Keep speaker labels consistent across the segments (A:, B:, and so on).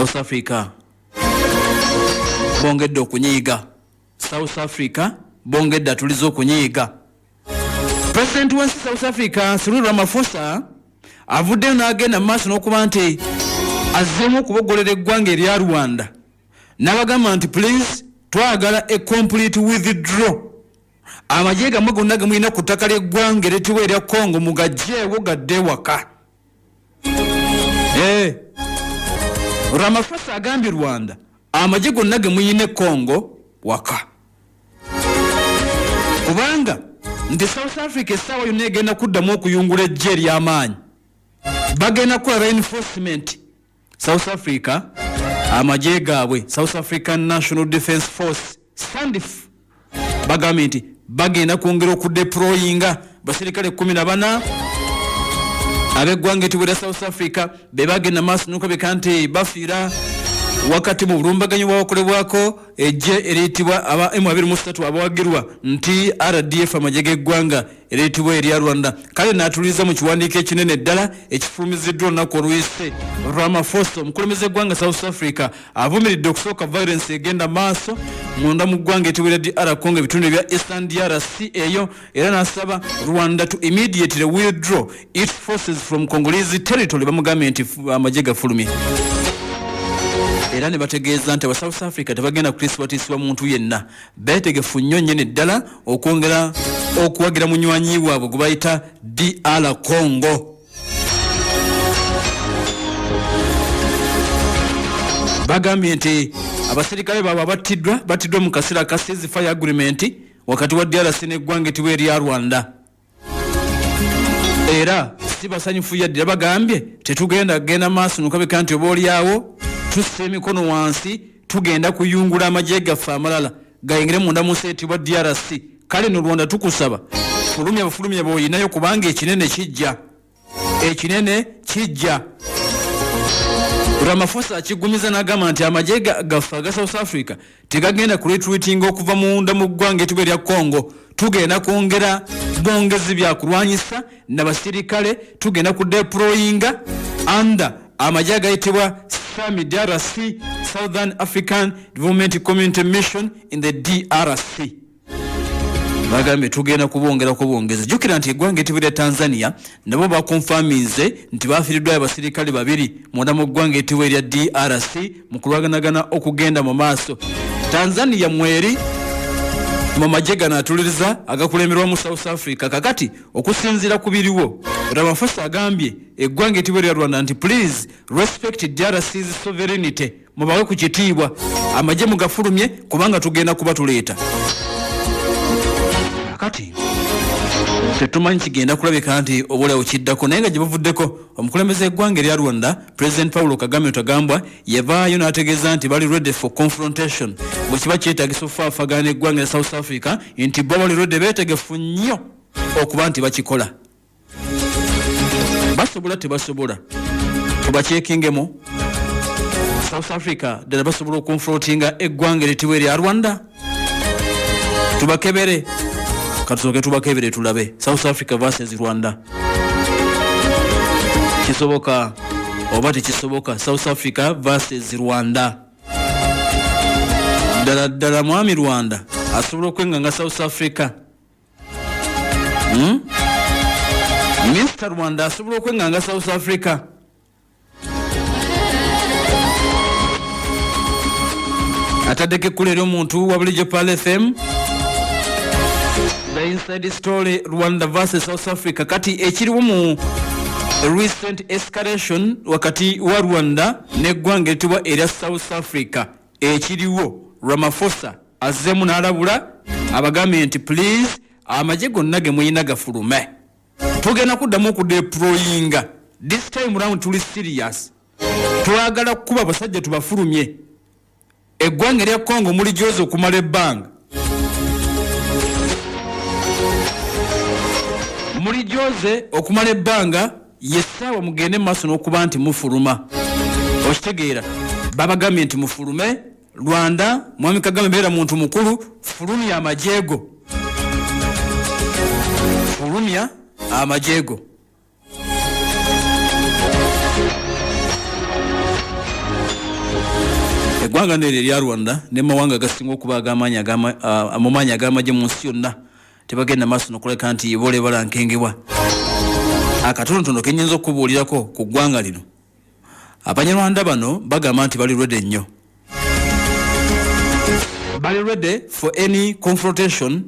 A: South Africa bongedde okunyiiga. South Africa bongedde atuliza okunyiiga. President wa South Africa Cyril Ramaphosa avudde n'agenda maaso n'okuba nti azzeemu okubogolera eggwanga erya Rwanda n'abagamba nti please twagala a complete withdraw. Amagye gamwe gonna gemulina ku ttaka ly'eggwanga eryitibwa erya Congo mugagyeewo gadde waka. Ramaphosa agambye Rwanda amagye gonna gemulina Congo waka. Kubanga nti South Africa essaawa yonna egenda kuddamu okuyungula eggye ery'amaanyi. Bagenda kukola reinforcement. South Africa amagye gaabwe South African National Defence Force SANDF bagambye nti bagenda kwongera okudeployinga basirikale 14 ab'eggwanga etibwa South Africa be bagenda maaso n'okubika nti bafiira wakati mu bulumbaganyi bwakolebwako eggye eriyitibwa aba M23 abawagirwa nti RDF amagye g'eggwanga eriyitibwa erya Rwanda. Kale n'atuliza mu kiwandiiko ekinene ddala ekifulumiziddwa olunaku oluyise. Ramaphosa omukulembeze eggwanga South Africa avumiridde okusooka violence egenda maaso munda mu ggwanga etibwa DR Congo ebitundu ebya Eastern DRC eyo, era n'asaba Rwanda to immediately withdraw its forces from Congolese territory. Bamugambye nti amagye gafulumye. Era ne bategeeza nti aba South Africa tebagenda kukrisibatisibwa muntu yenna. Beetegefu nnyo nnyini ddala okwongera okuwagira munywanyi waabwe gwe bayita DR Congo. Bagambye nti abaserikale baabwe battiddwa mu kaseera ka ceasefire agreement wakati wa DRC n'eggwanga etibwa erya Rwanda. Era si basanyufu yadde bagambye tetugenda maaso n'okabika nti oba olyawo tusse emikono wansi tugenda kuyungula amagye gaffe amalala gayingire munda mu nsi etibwa DRC. Kale no Rwanda tukusaba fulumya bw'olinayo kubanga ekinene kijja. Ramaphosa akigumiza n'agamba nti amagye gaffe aga South Africa tegagenda kuretreatinga okuva munda mu ggwanga etibwa erya Congo. Tugenda kwongera bwongezi byakulwanyisa n'abasirikale tugenda kudeployinga under amagye agayitibwa DRC Southern African Development Community Mission in the DRC. Bagambye tugenda kubongerako bwongezi. Jjukira nti eggwanga etibwa Tanzania nabo bakonfamize nti bafiiriddwayo abasirikale 2 munda mu ggwanga etibwa erya DRC mu kulwaganagana okugenda mu maaso. Tanzania mweri mu magye gano atuliriza agakulemberwa mu South Africa. Kakati okusinziira ku biriwo, Ramaphosa agambye eggwanga etibwa erya Rwanda nti please respect DRC's sovereignty. Mubawe ku kitiibwa amagye mugafulumye kubanga tugenda kuba tuleeta. Kakati tetumanyi kigenda kulabika nti obulawo kiddako, naye nga gye bavuddeko omukulembeze eggwanga erya Rwanda President Paul Kagame Otagambwa yavaayo n'ategeeza nti bali ready for confrontation bwe kiba kyetaagisa okufaafagana eggwanga erya South Africa nti bo bali ready beetegefu nnyo okuba nti bakikola. Basobola tebasobola tubakyekingemu. South Africa ddala basobola okonfrontinga eggwanga eritibwa erya Rwanda. Tubakebere katusoke tubakebere tulabe. South Africa versus Rwanda kisoboka oba tekisoboka? South Africa versus Rwanda. Ddala mwami Rwanda asobola okwenganga South Africa. Mr. Rwanda asobola okwenganga South Africa. Ataddeko ekkulero omuntu wa bulijjo Pal FM. The inside story Rwanda versus South Africa. Kati ekiriwo mu recent escalation wakati wa Rwanda n'eggwanga etibwa erya South Africa ekiriwo, Ramaphosa azzeemu n'alabula abagambye nti please amagye gonna ge muyina gafulume. Tugenda kuddamu okudeployinga. This time round tuli serious. Twagala kuba abasajja tubafulumye. Eggwanga erya Congo muli gyoza okumala ebbanga. Muli gyoze okumala ebbanga yessaawa mugende maaso n'okuba nti mufuluma. Okitegeera babagambye nti mufulume. Rwanda mwami Kagame beera muntu mukulu, fulumya amajeego. Fulumya amajeego. eggwanga neryo erya Rwanda ne mawanga gasinga okuba amamaanyi ag'amagye mu nsi yonna tebagenda maaso nokuleka nti ibole balankengebwa. Akatonotono kenyinza okubuulirako ku ggwanga lino, Abanyarwanda bano bagamba nti bali ready nnyo, bali ready for any confrontation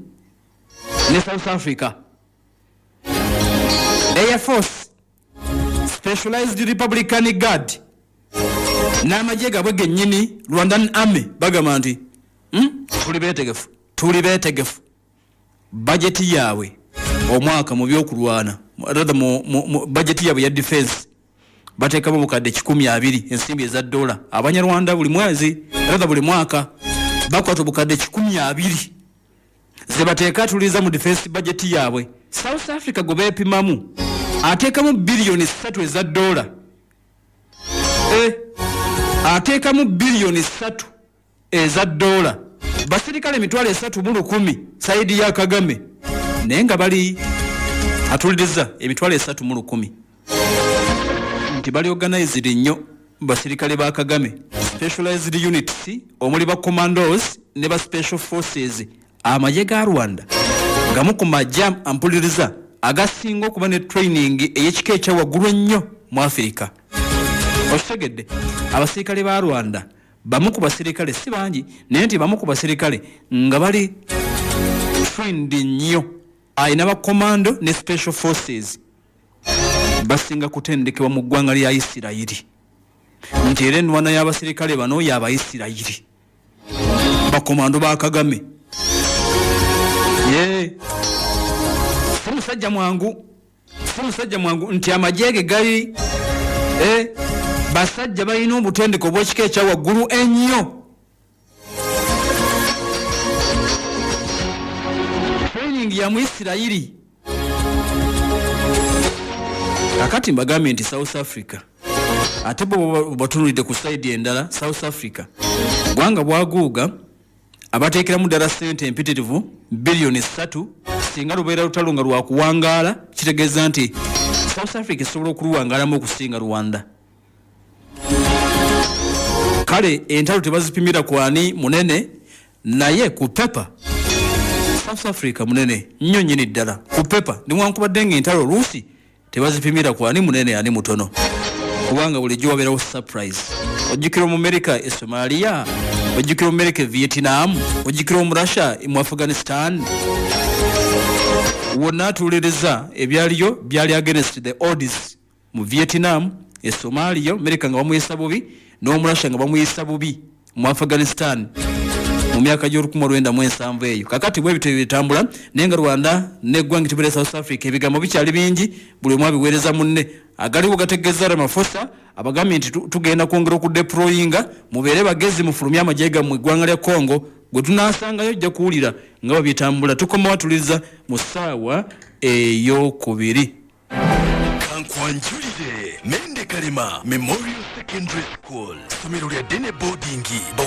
A: ne South Africa. Air Force, Specialized Republican Guard n'amagye gabwe gennyini Rwandan Army bagamba nti tuli beetegefu. Bajeti yaabwe omwaka mu byokulwana, bajeti yaabwe ya defense bateekamu bukadde 120 ensimbi eza dola. Abanyarwanda buli mwezi buli mwaka bakwata bukadde 120 ze bateeka tuliza mu defense bajeti yaabwe. South Africa go beepimamu ateekamu billioni 3 eza dola. Ateekamu billioni 3 eza dola. Basirikale emitwalo 310 saidi ya Kagame naye nga bali atuliriza emitwalo 310 nti bali organized nnyo basirikale ba Kagame, specialized units omuli ba commandos ne ba special forces. Amagye ga Rwanda gamu ku majja ampuliriza agasinga okuba ne training ey'ekika ekya waggulu ennyo mu Africa. Okitegedde abasirikale ba Rwanda bamu ku basirikale si bangi naye nti bamu ku basirikale nga bali trained nnyo. Ayina ba commando ne special forces basinga kutendekebwa mu ggwanga lya Isirayiri nti era enwana y'abasirikale bano y'Abayisirayiri bakomando ba Kagame. Si musajja mwangu nti amajege gali basajja balina obutendeko bw'ekika ekya waggulu ennyo. Training ya mu Isirayiri. Kakati mbagambe nti South Africa ate bo batunulidde ku side endala. South Africa gwanga bwaguuga abateekeramu ddala ssente empitirivu billioni 3 singa lubeera lutalo nga lwakuwangaala, kitegeeza nti South Africa esobola okuluwangaalamu okusinga Rwanda. Kale entalo tebazipimira kwani munene, naye ku pepa South Africa munene nnyo nnyini ddala. Ku pepa niwankubadde ng'entalo oluusi tebazipimira kwani munene ani mutono, kubanga bulijjo wabeerawo surprise. Ojjukira mu America e Somalia, ojjukira mu America e Vietnam, ojjukira mu Russia mu Afghanistan. Wonna atuuliriza ebyaliyo byali against the odds. Mu Vietnam e Somalia America nga bamuyisa bubi, n'omu Russia nga bamuyisa bubi, mu Afghanistan mu myaka gy'olukumi eyo. Kakati bwe bityo bitambula naye nga Rwanda n'eggwanga tibere South Africa ebigambo bikyali bingi, buli omu abiweereza munne. Agaliwo gategeeza Ramaphosa abagambye nti tugenda kwongera okudeployinga, mubeere bagezi mufulumya amagye gammwe eggwanga lya Congo. Gwe tunaasangayo ojja kuwulira nga babitambula. Tukoma watuliza mu ssaawa ey'okubiri.
B: Kankwanjulire Mende Kalema Memorial Secondary School, somero lya Dene Boarding.